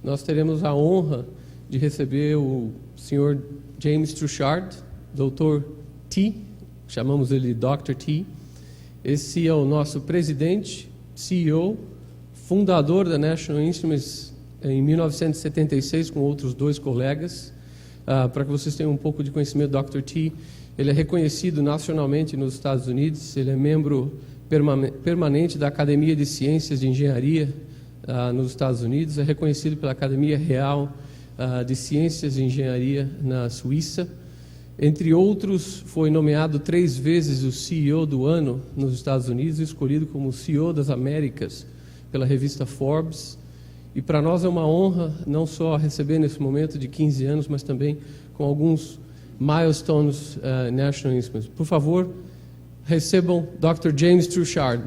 nós teremos a honra de receber o Sr. James Truchard, Dr. T, chamamos ele de Dr. T. Esse é o nosso presidente, CEO, fundador da National Instruments em 1976 com outros 2 colegas. Para que vocês tenham um pouco de conhecimento, Dr. T, ele é reconhecido nacionalmente nos Estados Unidos, ele é membro permanente da Academia de Ciências de Engenharia nos Estados Unidos, é reconhecido pela Academia Real de Ciências de Engenharia na Suíça. Entre outros, foi nomeado 3 vezes o CEO do ano nos Estados Unidos, escolhido como CEO das Américas pela revista Forbes. E para nós é uma honra não só receber nesse momento de 15 anos, mas também com alguns milestones National Instruments. Por favor, recebam Dr. James Truchard.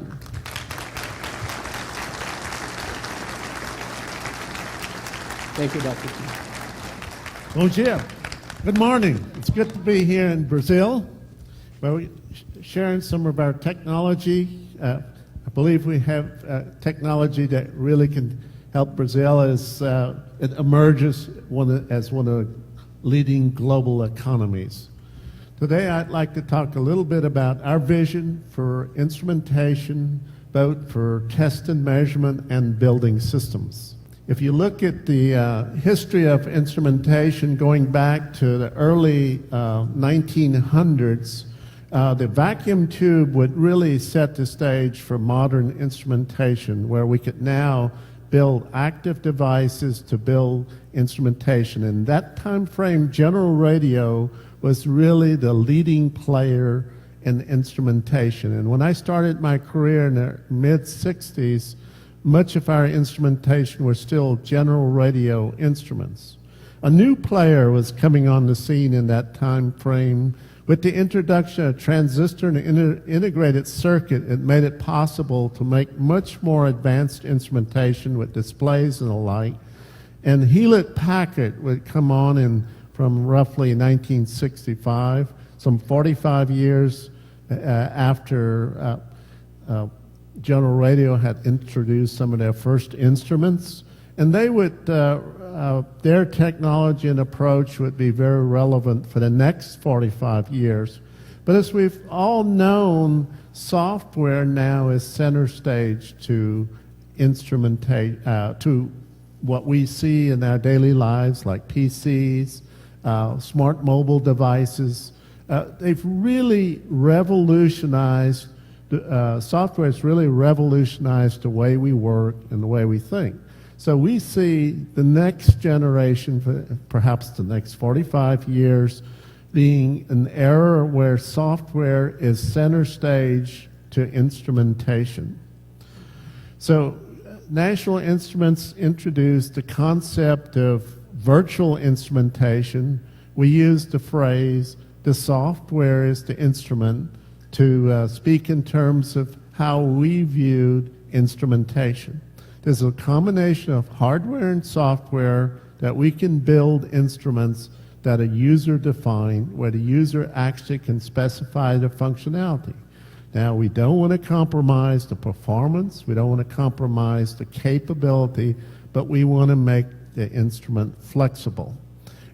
Thank you, Dr. T. Bom dia. Good morning. It's good to be here in Brazil, where we're sharing some of our technology. I believe we have technology that really can help Brazil as it emerges as one of the leading global economies. Today I'd like to talk a little bit about our vision for instrumentation, both for test and measurement and building systems. If you look at the history of instrumentation going back to the early 1900s, the vacuum tube would really set the stage for modern instrumentation, where we could now build active devices to build instrumentation. In that time frame, General Radio was really the leading player in instrumentation. And when I started my career in the mid-60s, much of our instrumentation was still General Radio instruments. A new player was coming on the scene in that time frame. With the introduction of transistor and integrated circuit, it made it possible to make much more advanced instrumentation with displays and the like. And Hewlett-Packard would come on from roughly 1965, some 45 years after General Radio had introduced some of their first instruments. And they would, their technology and approach would be very relevant for the next 45 years. But as we've all known, software now is center stage to instrumentation, to what we see in our daily lives, like PCs, smart mobile devices. They've really revolutionized, software has really revolutionized the way we work and the way we think. So we see the next generation, perhaps the next 45 years, being an era where software is center stage to instrumentation. So National Instruments introduced the concept of virtual instrumentation. We use the phrase, the software is the instrument, to speak in terms of how we viewed instrumentation. There's a combination of hardware and software that we can build instruments that are user-defined, where the user actually can specify the functionality. Now, we don't want to compromise the performance, we don't want to compromise the capability, but we want to make the instrument flexible.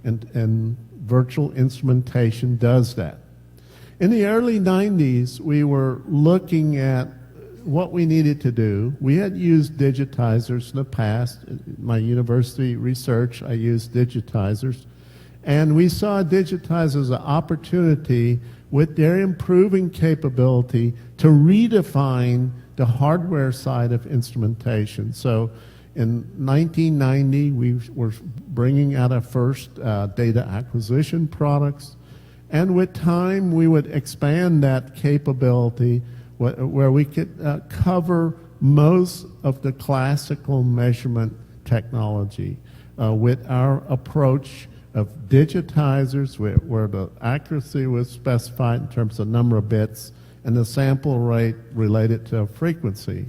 And virtual instrumentation does that. In the early 90s, we were looking at what we needed to do. We had used digitizers in the past. In my university research, I used digitizers. And we saw digitizers as an opportunity with their improving capability to redefine the hardware side of instrumentation. So in 1990, we were bringing out our first data acquisition products. And with time, we would expand that capability where we could cover most of the classical measurement technology with our approach of digitizers, where the accuracy was specified in terms of number of bits and the sample rate related to frequency.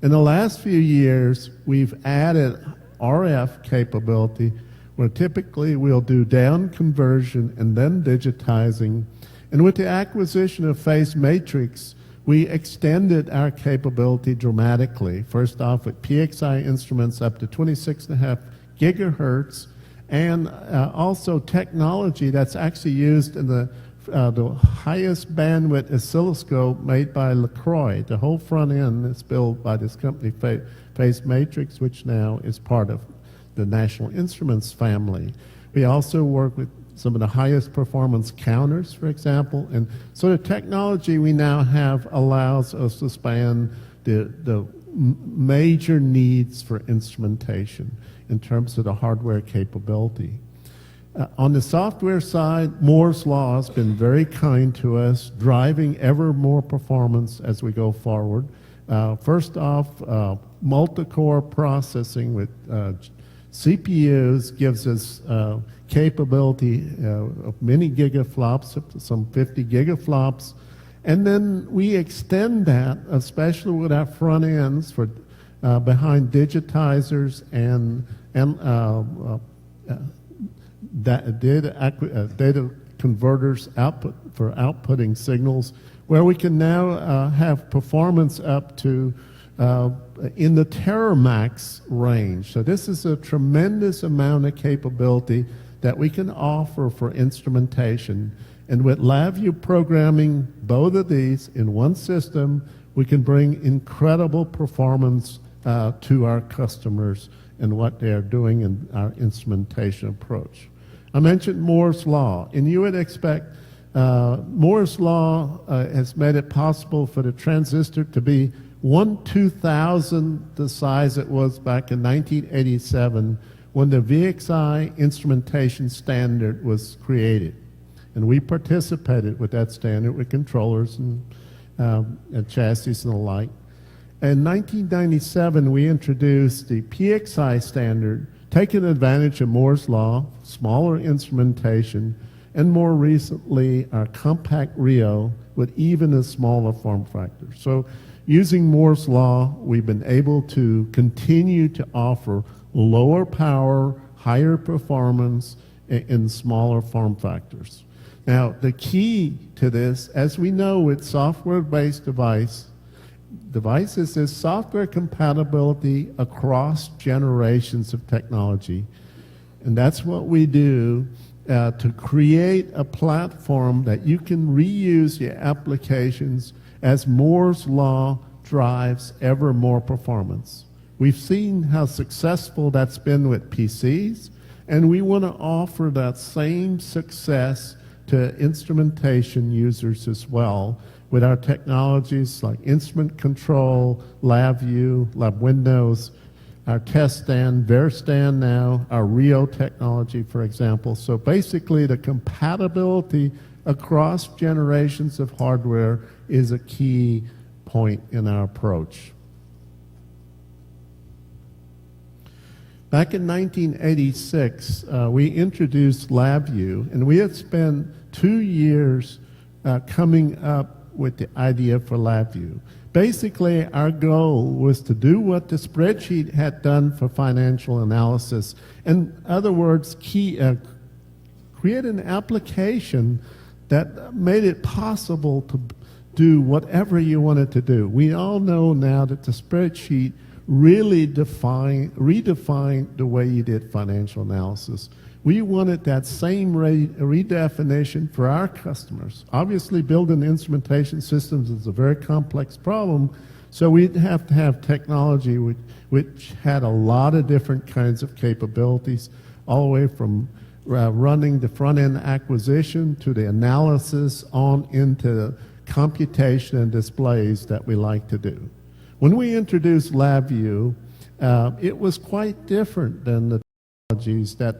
In the last few years, we've added RF capability, where typically we'll do down conversion and then digitizing. And with the acquisition of Phase Matrix, we extended our capability dramatically. First off with PXI instruments up to 26.5 gigahertz, and also technology that's actually used in the highest bandwidth oscilloscope made by LaCroix. The whole front end is built by this company, Phase Matrix, which now is part of the National Instruments family. We also work with some of the highest performance counters, for example. And so the technology we now have allows us to span the major needs for instrumentation in terms of the hardware capability. On the software side, Moore's Law has been very kind to us, driving ever more performance as we go forward. First off, multi-core processing with CPUs gives us capability of many gigaflops, up to some 50 gigaflops. And then we extend that, especially with our front ends for behind digitizers and data converters output for outputting signals, where we can now have performance up to in the teramax range. So this is a tremendous amount of capability that we can offer for instrumentation. And with LabVIEW programming both of these in one system, we can bring incredible performance to our customers and what they're doing in our instrumentation approach. I mentioned Moore's Law, and you would expect Moore's Law has made it possible for the transistor to be 1/2000 the size it was back in 1987 when the VXI instrumentation standard was created. And we participated with that standard with controllers and chassis and the like. In 1997, we introduced the PXI standard, taking advantage of Moore's Law, smaller instrumentation, and more recently, our compact Rio with even a smaller form factor. So using Moore's Law, we've been able to continue to offer lower power, higher performance in smaller form factors. Now, the key to this, as we know with software-based devices, is software compatibility across generations of technology. And that's what we do to create a platform that you can reuse your applications as Moore's Law drives ever more performance. We've seen how successful that's been with PCs, and we want to offer that same success to instrumentation users as well with our technologies like instrument control, LabVIEW, LabWindows, our test stand, VeriStand now, our Rio technology, for example. So basically the compatibility across generations of hardware is a key point in our approach. Back in 1986, we introduced LabVIEW, and we had spent 2 years coming up with the idea for LabVIEW. Basically, our goal was to do what the spreadsheet had done for financial analysis. In other words, create an application that made it possible to do whatever you wanted to do. We all know now that the spreadsheet really redefined the way you did financial analysis. We wanted that same redefinition for our customers. Obviously, building instrumentation systems is a very complex problem, so we'd have to have technology which had a lot of different kinds of capabilities, all the way from running the front-end acquisition to the analysis on into computation and displays that we like to do. When we introduced LabVIEW, it was quite different than the technologies that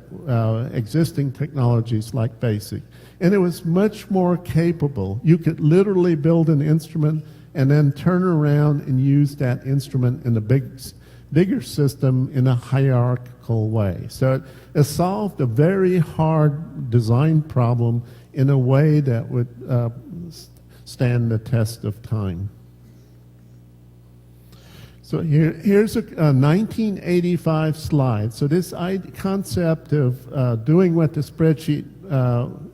existing technologies like BASIC, and it was much more capable. You could literally build an instrument and then turn around and use that instrument in a bigger system in a hierarchical way. So it solved a very hard design problem in a way that would stand the test of time. So here's a 1985 slide. So this concept of doing what the spreadsheet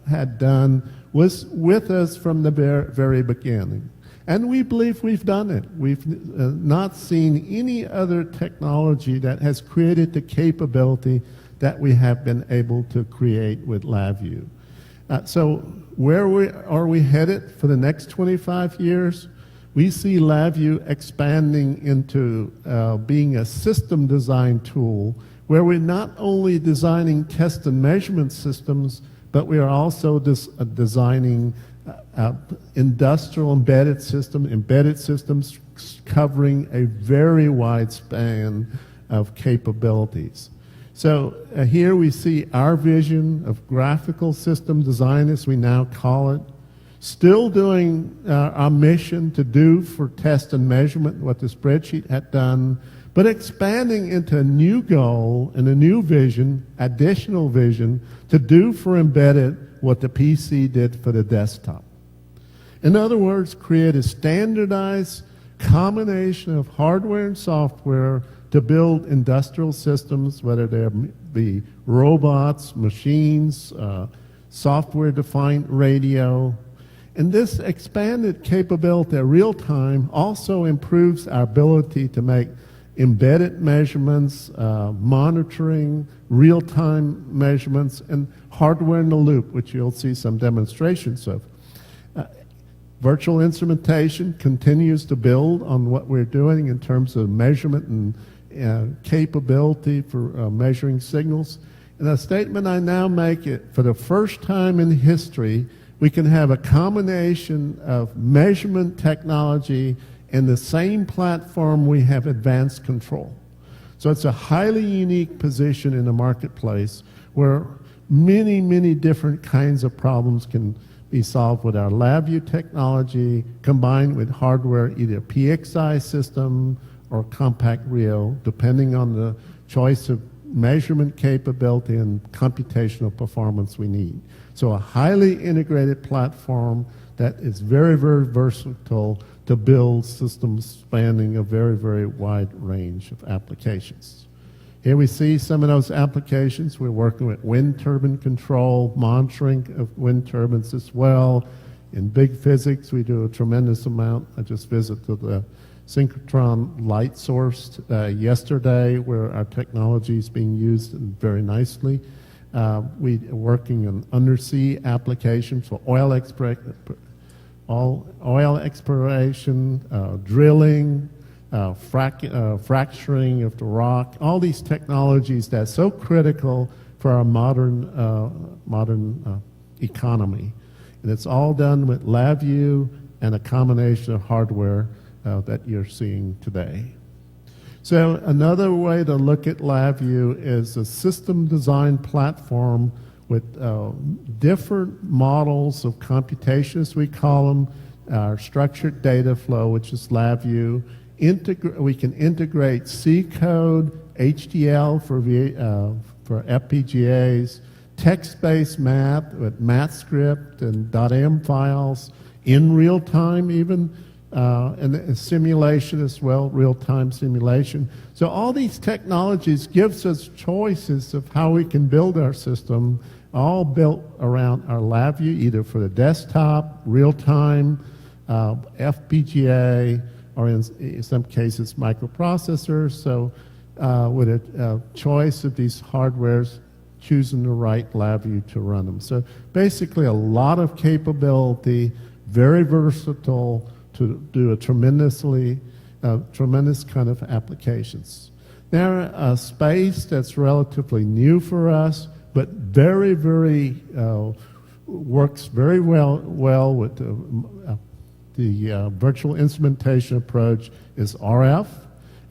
had done was with us from the very beginning. And we believe we've done it. We've not seen any other technology that has created the capability that we have been able to create with LabVIEW. So where are we headed for the next 25 years? We see LabVIEW expanding into being a system design tool where we're not only designing test and measurement systems, but we are also designing industrial embedded systems covering a very wide span of capabilities. So here we see our vision of graphical system design, as we now call it, still doing our mission to do for test and measurement what the spreadsheet had done, but expanding into a new goal and a new vision, additional vision, to do for embedded what the PC did for the desktop. In other words, create a standardized combination of hardware and software to build industrial systems, whether they be robots, machines, software-defined radio. And this expanded capability of real-time also improves our ability to make embedded measurements, monitoring, real-time measurements, and hardware in the loop, which you'll see some demonstrations of. Virtual instrumentation continues to build on what we're doing in terms of measurement and capability for measuring signals. And a statement I now make, it for the first time in history, we can have a combination of measurement technology in the same platform we have advanced control. So it's a highly unique position in the marketplace where many, many different kinds of problems can be solved with our LabVIEW technology combined with hardware, either PXI system or compact Rio, depending on the choice of measurement capability and computational performance we need. So a highly integrated platform that is very, very versatile to build systems spanning a very, very wide range of applications. Here we see some of those applications. We're working with wind turbine control, monitoring of wind turbines as well. In big physics, we do a tremendous amount. I just visited the synchrotron light source yesterday, where our technology is being used very nicely. We are working on undersea applications for oil exploration, drilling, fracturing of the rock, all these technologies that are so critical for our modern economy. And it's all done with LabVIEW and a combination of hardware that you're seeing today. So another way to look at LabVIEW is a system design platform with different models of computation, as we call them, our structured data flow, which is LabVIEW. We can integrate C code, HDL for FPGAs, text-based math with MathScript and .m files in real time even, and simulation as well, real-time simulation. So all these technologies gives us choices of how we can build our system, all built around our LabVIEW, either for the desktop, real-time, FPGA, or in some cases microprocessors. So with a choice of these hardwares, choosing the right LabVIEW to run them. So basically a lot of capability, very versatile to do a tremendous kind of applications. Now a space that's relatively new for us, but very, very works very well with the virtual instrumentation approach is RF.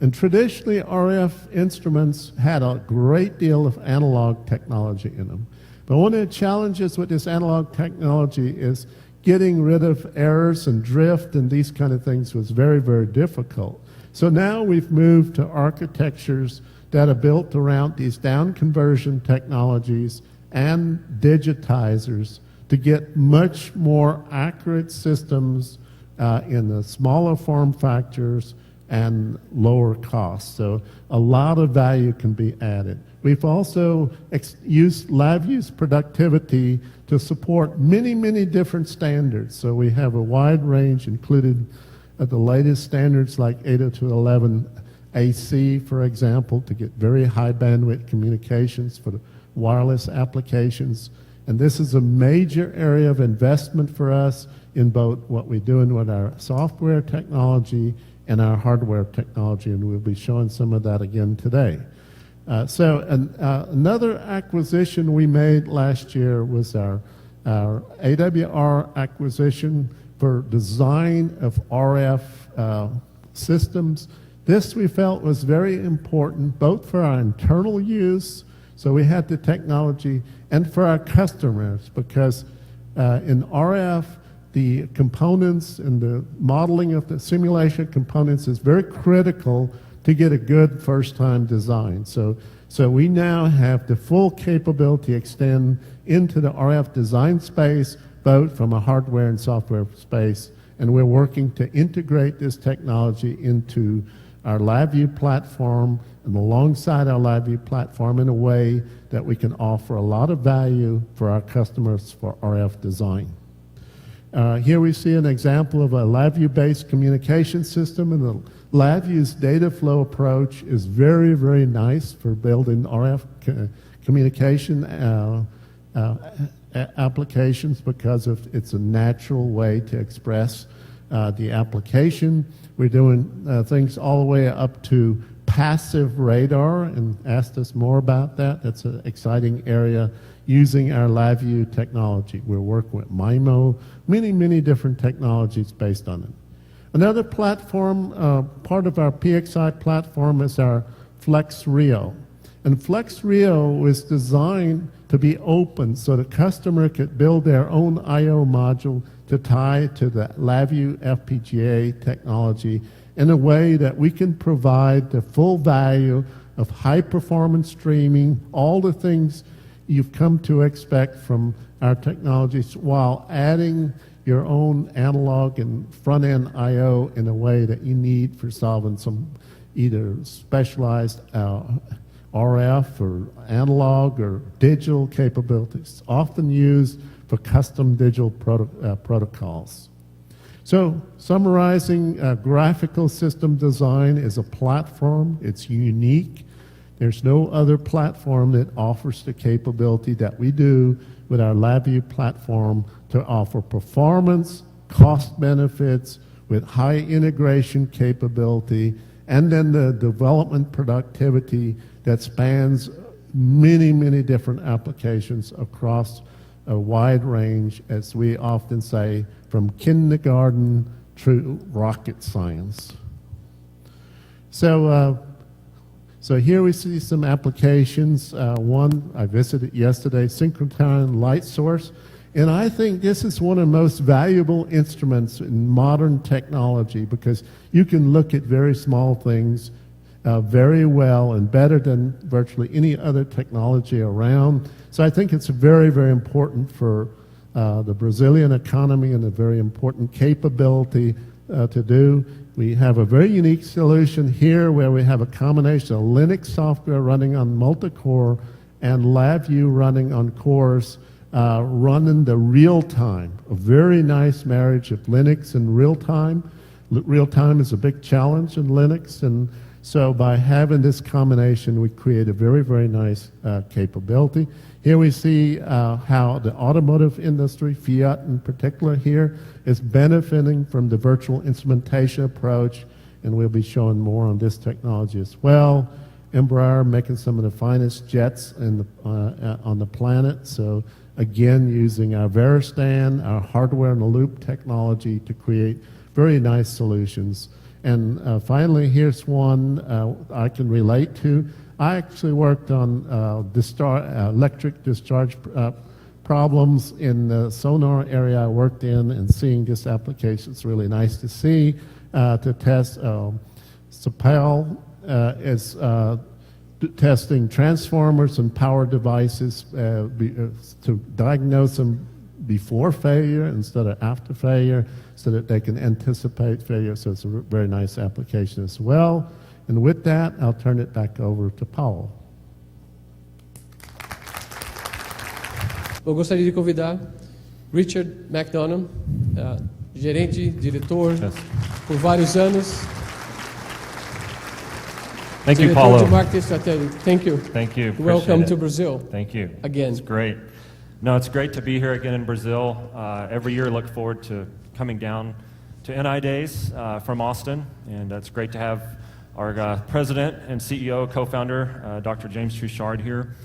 And traditionally, RF instruments had a great deal of analog technology in them. But one of the challenges with this analog technology is getting rid of errors and drift and these kind of things was very, very difficult. So now we've moved to architectures that are built around these down conversion technologies and digitizers to get much more accurate systems in the smaller form factors and lower costs. So a lot of value can be added. We've also used LabVIEW's productivity to support many, many different standards. So we have a wide range included the latest standards like 802.11ac, for example, to get very high bandwidth communications for the wireless applications. And this is a major area of investment for us in both what we're doing with our software technology and our hardware technology, and we'll be showing some of that again today. Another acquisition we made last year was our AWR acquisition for design of RF systems. This we felt was very important both for our internal use, so we had the technology, and for our customers, because in RF, the components and the modeling of the simulation components is very critical to get a good first-time design. So we now have the full capability extend into the RF design space, both from a hardware and software space, and we're working to integrate this technology into our LabVIEW platform and alongside our LabVIEW platform in a way that we can offer a lot of value for our customers for RF design. Here we see an example of a LabVIEW-based communication system, and the LabVIEW's data flow approach is very, very nice for building RF communication applications because it's a natural way to express the application. We're doing things all the way up to passive radar, and asked us more about that. That's an exciting area using our LabVIEW technology. We're working with MIMO, many, many different technologies based on it. Another platform, part of our PXI platform, is our FlexRio. And FlexRio was designed to be open so the customer could build their own I/O module to tie to the LabVIEW FPGA technology in a way that we can provide the full value of high-performance streaming, all the things you've come to expect from our technologies, while adding your own analog and front-end I/O in a way that you need for solving some either specialized RF or analog or digital capabilities, often used for custom digital protocols. So summarizing, graphical system design is a platform. It's unique. There's no other platform that offers the capability that we do with our LabVIEW platform to offer performance, cost benefits, with high integration capability, and then the development productivity that spans many, many different applications across a wide range, as we often say, from kindergarten to rocket science. So here we see some applications. One I visited yesterday, synchrotron light source. And I think this is one of the most valuable instruments in modern technology because you can look at very small things very well and better than virtually any other technology around. So I think it's very, very important for the Brazilian economy and a very important capability to do. We have a very unique solution here where we have a combination of Linux software running on multi-core and LabVIEW running on cores running the real-time. A very nice marriage of Linux and real-time. Real-time is a big challenge in Linux, and so by having this combination, we create a very, very nice capability. Here we see how the automotive industry, Fiat in particular here, is benefiting from the virtual instrumentation approach, and we'll be showing more on this technology as well. Embraer making some of the finest jets on the planet, so again using our Veristan, our hardware-in-the-loop technology to create very nice solutions. And finally, here's one I can relate to. I actually worked on electric discharge problems in the sonar area I worked in, and seeing this application is really nice to see. To test, Sapel is testing transformers and power devices to diagnose them before failure instead of after failure, so that they can anticipate failure. So it's a very nice application as well. And with that, I'll turn it back over to Paul. Eu gostaria de convidar Richard McDonough, gerente, diretor por vários anos. Thank you, Diretor Paulo. de marketing estratégico. Thank you. Thank you. Welcome Appreciate to it. Brazil. Thank you. Again. It's great. No, it's great to be here again in Brazil. Every year, look forward to coming down to NIDays from Austin, and it's great to have our president and CEO, co-founder, Dr. James Truchard here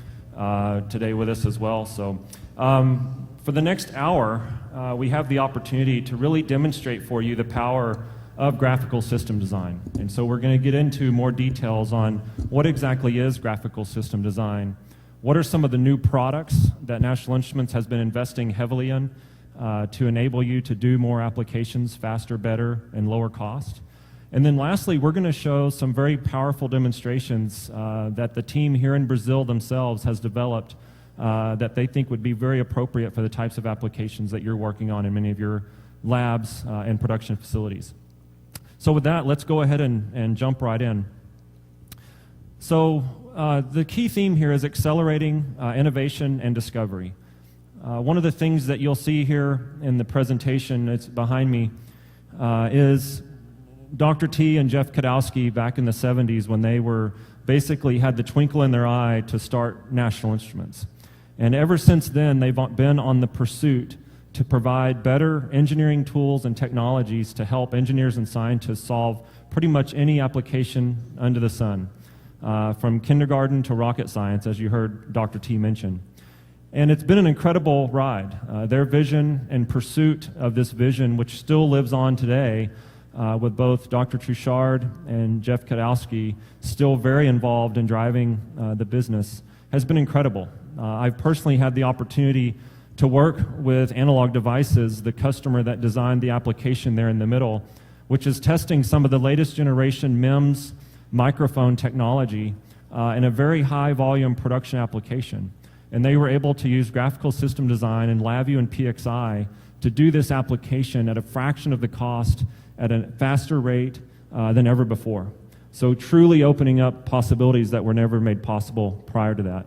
today with us as well. So for the next hour, we have the opportunity to really demonstrate for you the power of graphical system design. And so we're going to get into more details on what exactly is graphical system design, what are some of the new products that National Instruments has been investing heavily in to enable you to do more applications faster, better, and lower cost. And then lastly, we're going to show some very powerful demonstrations that the team here in Brazil themselves has developed that they think would be very appropriate for the types of applications that you're working on in many of your labs and production facilities. So with that, let's go ahead and jump right in. So the key theme here is accelerating innovation and discovery. One of the things that you'll see here in the presentation that's behind me is Dr. T and Jeff Kadowski back in the 70s when they were basically had the twinkle in their eye to start National Instruments. And ever since then, they've been on the pursuit to provide better engineering tools and technologies to help engineers and scientists solve pretty much any application under the sun, from kindergarten to rocket science, as you heard Dr. T mention. And it's been an incredible ride. Their vision and pursuit of this vision, which still lives on today, with both Dr. Truchard and Jeff Kadowski still very involved in driving the business, has been incredible. I've personally had the opportunity to work with Analog Devices, the customer that designed the application there in the middle, which is testing some of the latest generation MEMS microphone technology in a very high volume production application. And they were able to use graphical system design and LabVIEW and PXI to do this application at a fraction of the cost at a faster rate than ever before. So truly opening up possibilities that were never made possible prior to that.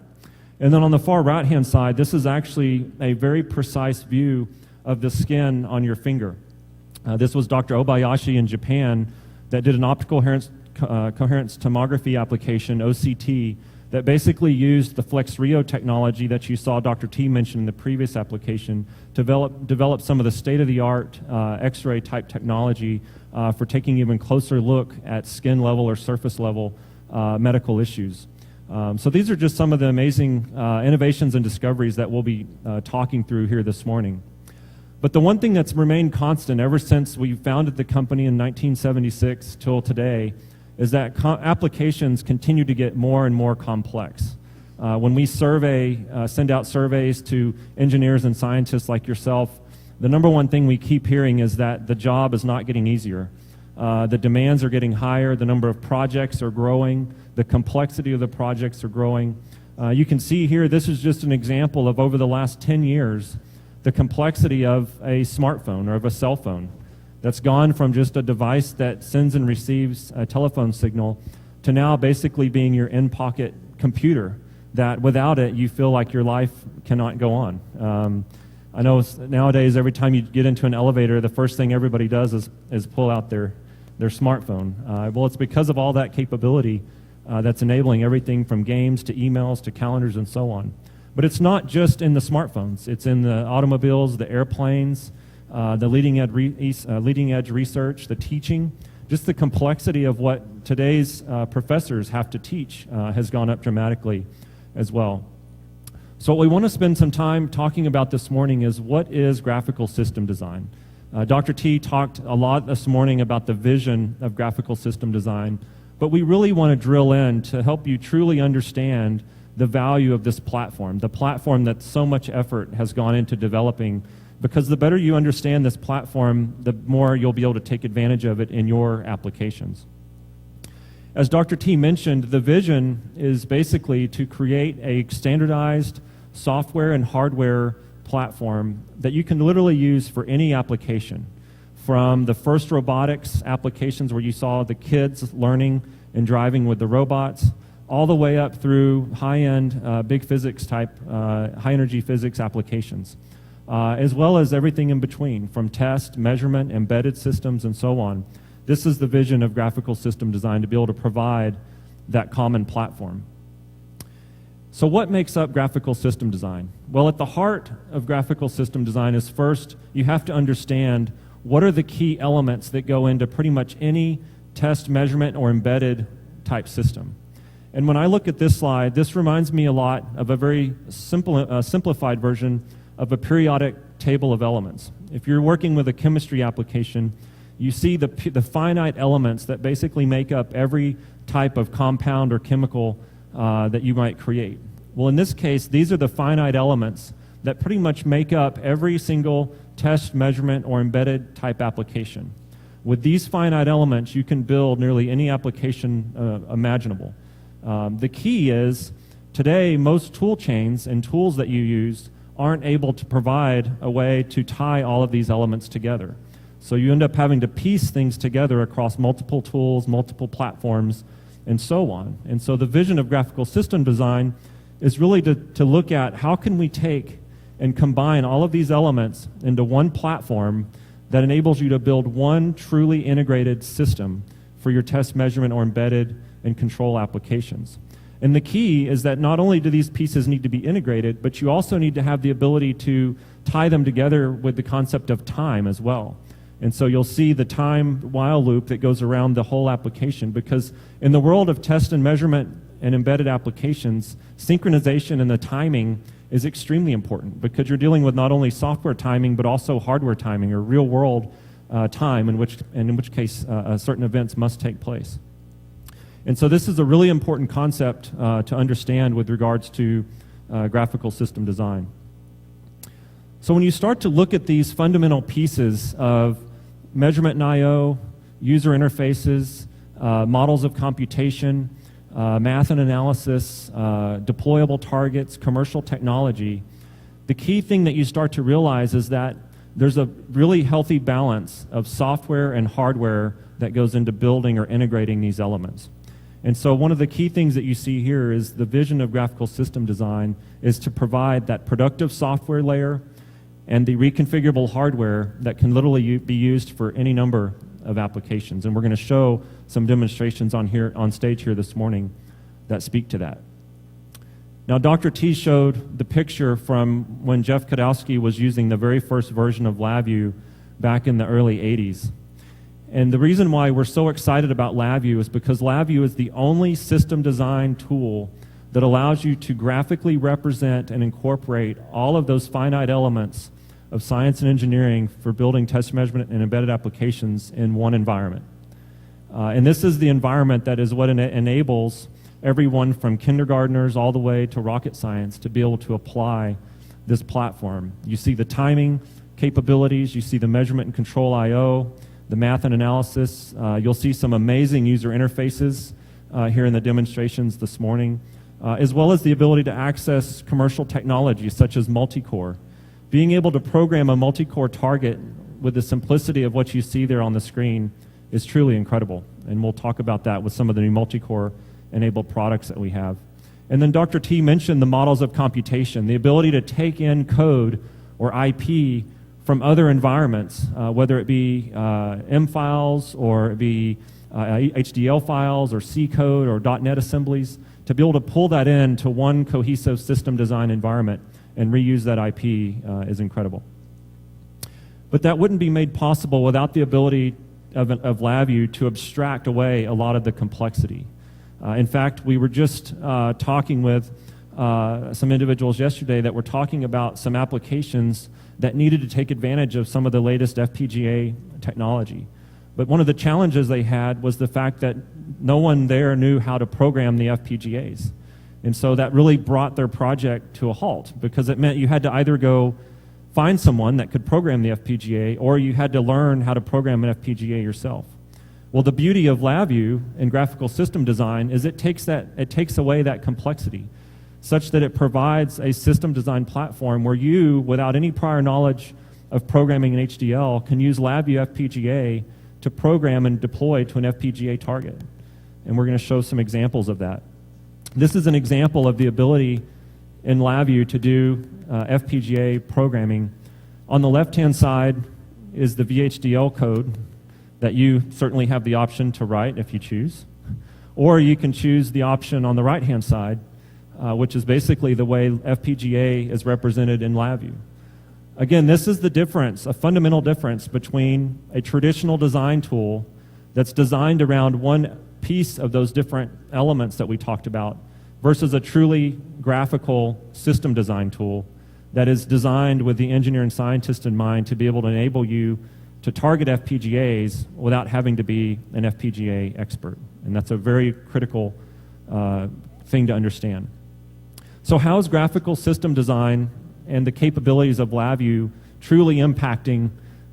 And then on the far right-hand side, this is actually a very precise view of the skin on your finger. This was Dr. Obayashi in Japan that did an optical coherence tomography application, OCT, that basically used the FlexRio technology that you saw Dr. T mention in the previous application to develop some of the state-of-the-art X-ray type technology for taking even closer look at skin level or surface level medical issues. So these are just some of the amazing innovations and discoveries that we'll be talking through here this morning. But the one thing that's remained constant ever since we founded the company in 1976 till today is that applications continue to get more and more complex. When we send out surveys to engineers and scientists like yourself, the number one thing we keep hearing is that the job is not getting easier. The demands are getting higher, the number of projects are growing, the complexity of the projects are growing. You can see here, this is just an example of over the last 10 years, the complexity of a smartphone or of a cell phone. That's gone from just a device that sends and receives a telephone signal to now basically being your in-pocket computer, that without it, you feel like your life cannot go on. I know nowadays, every time you get into an elevator, the first thing everybody does is pull out their smartphone. Well, it's because of all that capability that's enabling everything from games to emails to calendars and so on. But it's not just in the smartphones. It's in the automobiles, the airplanes, the leading edge research, the teaching. Just the complexity of what today's professors have to teach has gone up dramatically as well. So what we want to spend some time talking about this morning is what is graphical system design. Dr. T talked a lot this morning about the vision of graphical system design, but we really want to drill in to help you truly understand the value of this platform, the platform that so much effort has gone into developing, because the better you understand this platform, the more you'll be able to take advantage of it in your applications. As Dr. T mentioned, the vision is basically to create a standardized software and hardware platform that you can literally use for any application, from the first robotics applications where you saw the kids learning and driving with the robots, all the way up through high-end big physics type, high-energy physics applications, as well as everything in between, from test, measurement, embedded systems, and so on. This is the vision of graphical system design, to be able to provide that common platform. So what makes up graphical system design? Well, at the heart of graphical system design is, first, you have to understand what are the key elements that go into pretty much any test, measurement, or embedded type system. And when I look at this slide, this reminds me a lot of a very simplified version of a periodic table of elements. If you're working with a chemistry application, you see the finite elements that basically make up every type of compound or chemical that you might create. Well, in this case, these are the finite elements that pretty much make up every single test, measurement, or embedded type application. With these finite elements, you can build nearly any application imaginable. The key is, today, most tool chains and tools that you use aren't able to provide a way to tie all of these elements together. So you end up having to piece things together across multiple tools, multiple platforms, and so on. And so the vision of graphical system design is really to look at how can we take and combine all of these elements into one platform that enables you to build one truly integrated system for your test, measurement, or embedded and control applications. And the key is that not only do these pieces need to be integrated, but you also need to have the ability to tie them together with the concept of time as well. And so you'll see the time while loop that goes around the whole application, because in the world of test and measurement and embedded applications, synchronization and the timing is extremely important, because you're dealing with not only software timing but also hardware timing, or real world time, in which case certain events must take place. And so this is a really important concept to understand with regards to graphical system design. So when you start to look at these fundamental pieces of measurement and I/O, user interfaces, models of computation, math and analysis, deployable targets, commercial technology, the key thing that you start to realize is that there's a really healthy balance of software and hardware that goes into building or integrating these elements. And so one of the key things that you see here is the vision of graphical system design is to provide that productive software layer and the reconfigurable hardware that can literally be used for any number of applications. And we're going to show some demonstrations on stage here this morning that speak to that. Now, Dr. T showed the picture from when Jeff Kadowski was using the very first version of LabVIEW back in the early 80s. And the reason why we're so excited about LabVIEW is because LabVIEW is the only system design tool that allows you to graphically represent and incorporate all of those finite elements of science and engineering for building test, measurement, and embedded applications in one environment. And this is the environment that is what enables everyone from kindergartners all the way to rocket science to be able to apply this platform. You see the timing capabilities, you see the measurement and control I/O, the math and analysis. You'll see some amazing user interfaces here in the demonstrations this morning, as well as the ability to access commercial technologies such as multi-core. Being able to program a multi-core target with the simplicity of what you see there on the screen is truly incredible. And we'll talk about that with some of the new multi-core enabled products that we have. And then Dr. T mentioned the models of computation, the ability to take in code or IP from other environments, whether it be M files or it be HDL files or C code or .NET assemblies, to be able to pull that into one cohesive system design environment and reuse that IP is incredible. But that wouldn't be made possible without the ability of LabVIEW to abstract away a lot of the complexity. In fact, we were just talking with some individuals yesterday that were talking about some applications that needed to take advantage of some of the latest FPGA technology. But one of the challenges they had was the fact that no one there knew how to program the FPGAs. And so that really brought their project to a halt, because it meant you had to either go find someone that could program the FPGA, or you had to learn how to program an FPGA yourself. Well, the beauty of LabVIEW and graphical system design is it takes away that complexity. such that it provides a system design platform where you, without any prior knowledge of programming in HDL, can use LabVIEW FPGA to program and deploy to an FPGA target. And we're going to show some examples of that. This is an example of the ability in LabVIEW to do FPGA programming. On the left-hand side is the VHDL code that you certainly have the option to write if you choose. Or you can choose the option on the right-hand side, which is basically the way FPGA is represented in LabVIEW. Again, this is the difference, a fundamental difference between a traditional design tool that's designed around one piece of those different elements that we talked about versus a truly graphical system design tool that is designed with the engineer and scientist in mind to be able to enable you to target FPGAs without having to be an FPGA expert. And that's a very critical thing to understand. So how is graphical system design and the capabilities of LabVIEW truly impacting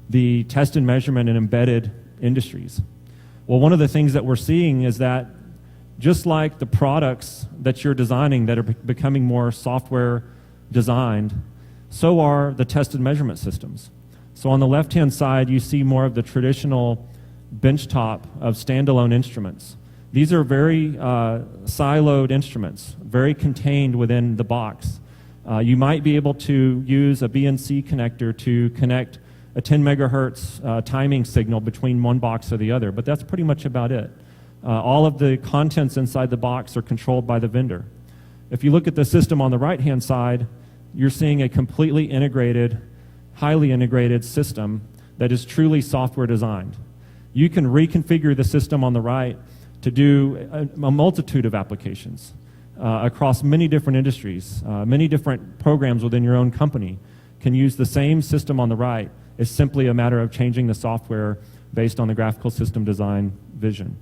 the test and measurement and embedded industries? Well, one of the things that we're seeing is that just like the products that you're designing that are becoming more software designed, so are the test and measurement systems. So on the left-hand side, you see more of the traditional benchtop of standalone instruments. These are very siloed instruments, very contained within the box. You might be able to use a BNC connector to connect a 10 megahertz timing signal between one box or the other, but that's pretty much about it. All of the contents inside the box are controlled by the vendor. If you look at the system on the right-hand side, you're seeing a completely integrated, highly integrated system that is truly software designed. You can reconfigure the system on the right to do a multitude of applications across many different industries. Many different programs within your own company can use the same system on the right. It's simply a matter of changing the software based on the graphical system design vision.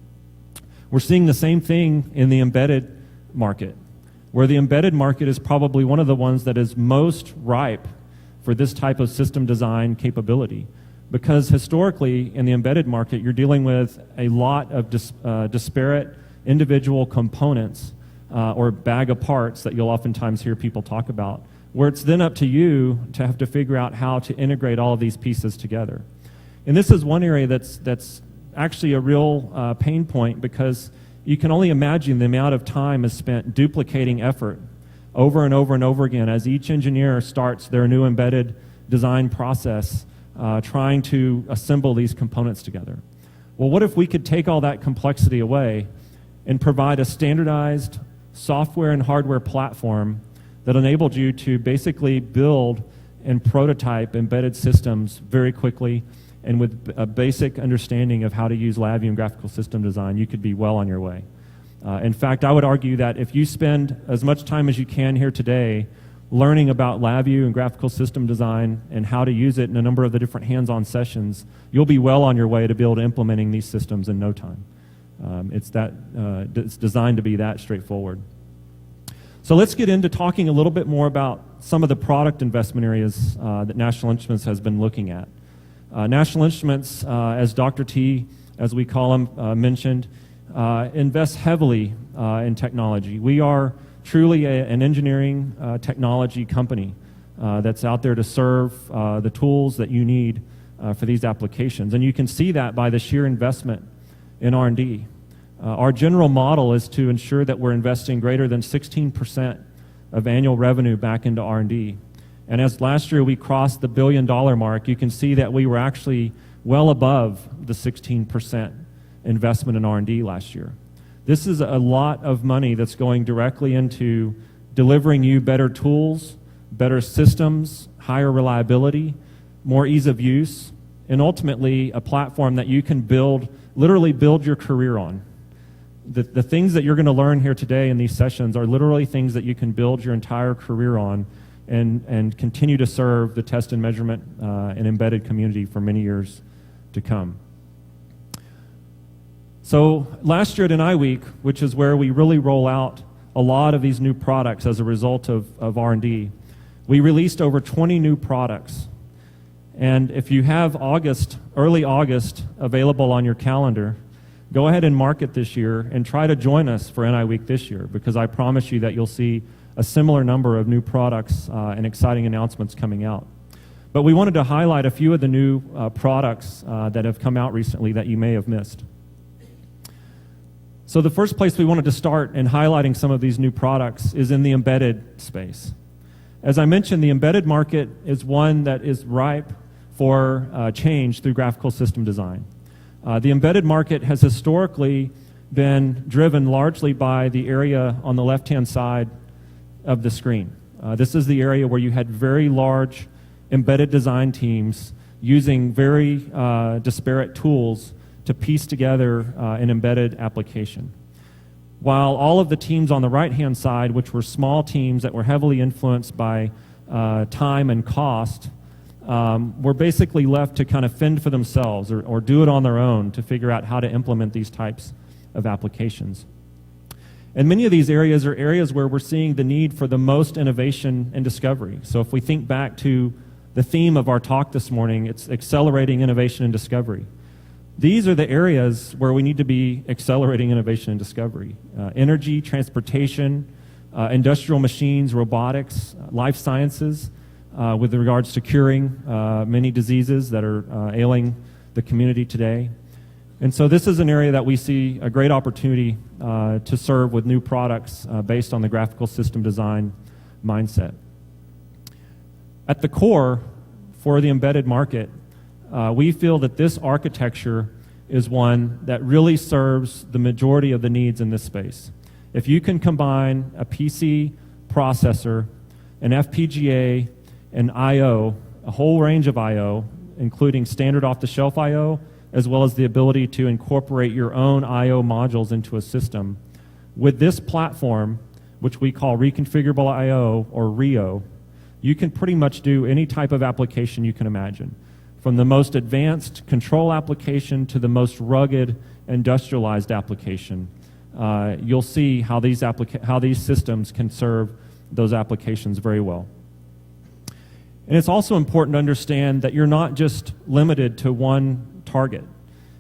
We're seeing the same thing in the embedded market, where the embedded market is probably one of the ones that is most ripe for this type of system design capability. Because historically, in the embedded market, you're dealing with a lot of disparate individual components or bag of parts that you'll oftentimes hear people talk about, where it's then up to you to have to figure out how to integrate all of these pieces together. And this is one area that's actually a real pain point, because you can only imagine the amount of time is spent duplicating effort over and over and over again as each engineer starts their new embedded design process trying to assemble these components together. Well, what if we could take all that complexity away and provide a standardized software and hardware platform that enabled you to basically build and prototype embedded systems very quickly, and with a basic understanding of how to use LabVIEW and graphical system design, you could be well on your way. In fact, I would argue that if you spend as much time as you can here today learning about LabVIEW and graphical system design and how to use it in a number of the different hands-on sessions, you'll be well on your way to be able to implementing these systems in no time. It's designed to be that straightforward. So let's get into talking a little bit more about some of the product investment areas that National Instruments has been looking at. National Instruments, as Dr. T, as we call him, mentioned, invests heavily in technology. We are truly an engineering technology company that's out there to serve the tools that you need for these applications. And you can see that by the sheer investment in R&D. Our general model is to ensure that we're investing greater than 16% of annual revenue back into R&D. And as last year we crossed the $1 billion mark, you can see that we were actually well above the 16% investment in R&D last year. This is a lot of money that's going directly into delivering you better tools, better systems, higher reliability, more ease of use, and ultimately a platform that you can literally build your career on. The things that you're going to learn here today in these sessions are literally things that you can build your entire career on and continue to serve the test and measurement and embedded community for many years to come. So last year at NI Week, which is where we really roll out a lot of these new products as a result of R&D, we released over 20 new products. And if you have early August available on your calendar, go ahead and mark it this year and try to join us for NI Week this year, because I promise you that you'll see a similar number of new products and exciting announcements coming out. But we wanted to highlight a few of the new products that have come out recently that you may have missed. So the first place we wanted to start in highlighting some of these new products is in the embedded space. As I mentioned, the embedded market is one that is ripe for change through graphical system design. The embedded market has historically been driven largely by the area on the left-hand side of the screen. This is the area where you had very large embedded design teams using very disparate tools to piece together an embedded application. While all of the teams on the right-hand side, which were small teams that were heavily influenced by time and cost, were basically left to kind of fend for themselves or do it on their own to figure out how to implement these types of applications. And many of these areas are areas where we're seeing the need for the most innovation and discovery. So if we think back to the theme of our talk this morning, it's accelerating innovation and discovery. These are the areas where we need to be accelerating innovation and discovery. Energy, transportation, industrial machines, robotics, life sciences, with regards to curing many diseases that are ailing the community today. And so this is an area that we see a great opportunity to serve with new products based on the graphical system design mindset. At the core, for the embedded market, we feel that this architecture is one that really serves the majority of the needs in this space. If you can combine a PC processor, an FPGA, and I/O, a whole range of I/O, including standard off-the-shelf I/O, as well as the ability to incorporate your own I/O modules into a system, with this platform, which we call Reconfigurable I/O, or RIO, you can pretty much do any type of application you can imagine. From the most advanced control application to the most rugged industrialized application, you'll see how these systems can serve those applications very well. And it's also important to understand that you're not just limited to one target.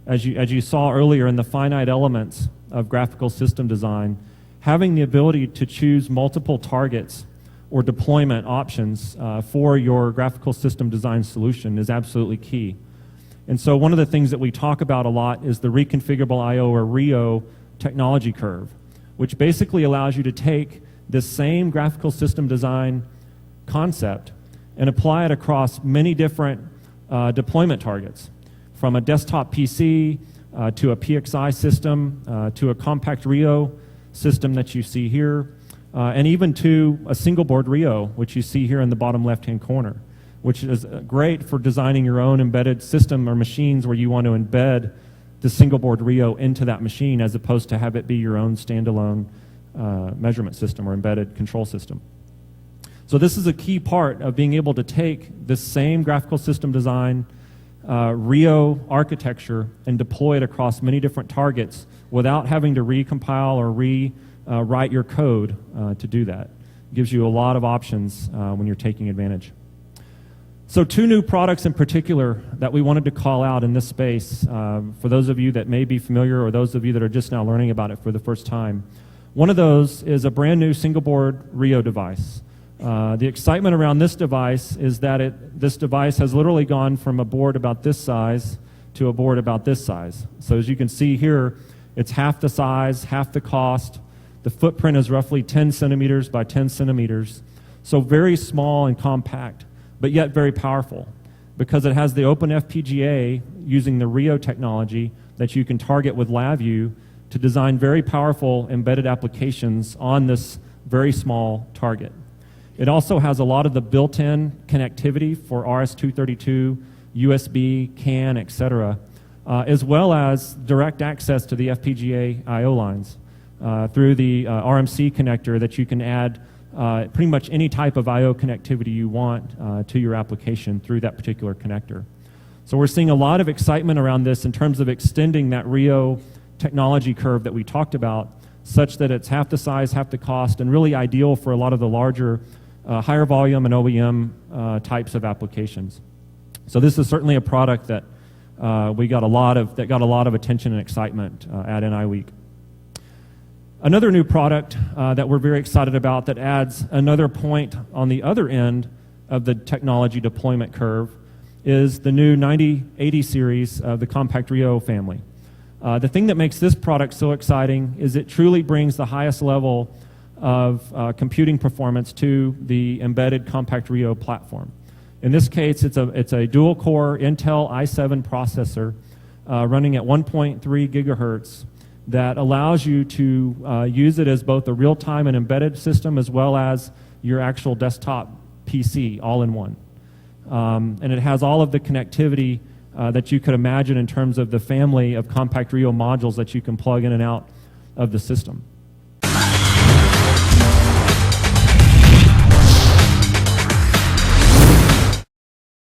As you saw earlier in the finite elements of graphical system design, having the ability to choose multiple targets or deployment options for your graphical system design solution is absolutely key. And so one of the things that we talk about a lot is the Reconfigurable I/O, or RIO, technology curve, which basically allows you to take this same graphical system design concept and apply it across many different deployment targets, from a desktop PC to a PXI system to a compact RIO system that you see here, and even to a single board RIO, which you see here in the bottom left-hand corner, which is great for designing your own embedded system or machines where you want to embed the single board RIO into that machine as opposed to have it be your own standalone measurement system or embedded control system. So this is a key part of being able to take this same graphical system design RIO architecture and deploy it across many different targets without having to recompile or rewrite your code to do that. It gives you a lot of options when you're taking advantage. So two new products in particular that we wanted to call out in this space, for those of you that may be familiar or those of you that are just now learning about it for the first time. One of those is a brand new single board RIO device. The excitement around this device is that this device has literally gone from a board about this size to a board about this size. So as you can see here, it's half the size, half the cost. The footprint is roughly 10 centimeters by 10 centimeters. So very small and compact, but yet very powerful, because it has the open FPGA using the RIO technology that you can target with LabVIEW to design very powerful embedded applications on this very small target. It also has a lot of the built-in connectivity for RS-232, USB, CAN, etc., as well as direct access to the FPGA I/O lines through the RMC connector that you can add pretty much any type of I/O connectivity you want to your application through that particular connector. So we're seeing a lot of excitement around this in terms of extending that RIO technology curve that we talked about, such that it's half the size, half the cost, and really ideal for a lot of the larger higher volume and OEM types of applications. So this is certainly a product that got a lot of attention and excitement at NI Week. Another new product that we're very excited about that adds another point on the other end of the technology deployment curve is the new 9080 series of the Compact Rio family. The thing that makes this product so exciting is it truly brings the highest level of computing performance to the embedded Compact Rio platform. In this case, it's a dual-core Intel i7 processor running at 1.3 gigahertz that allows you to use it as both a real-time and embedded system as well as your actual desktop PC all in one. And it has all of the connectivity that you could imagine in terms of the family of Compact Rio modules that you can plug in and out of the system.